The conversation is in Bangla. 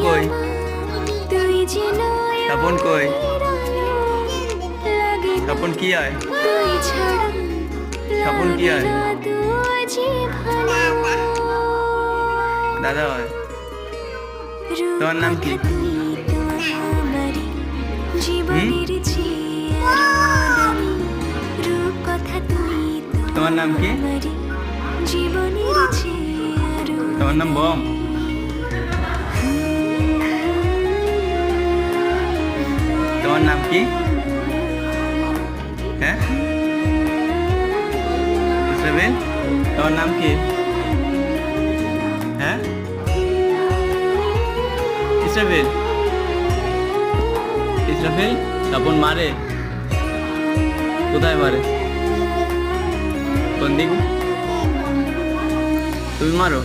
কই? স্বপন কই? স্বপন কি হয়? স্বপন কি হয়? দাদা হয়। তোমার নাম কি? তোমার নাম কি? তোমার নাম বম? তোমার নাম কি? হ্যাঁ ইসরাফিল, তোমার নাম কি? হ্যাঁ ইসরাফিল, ইসরাফিল স্বপন মারে? কোথায় মারে? কোন দিক? তুমি মারো?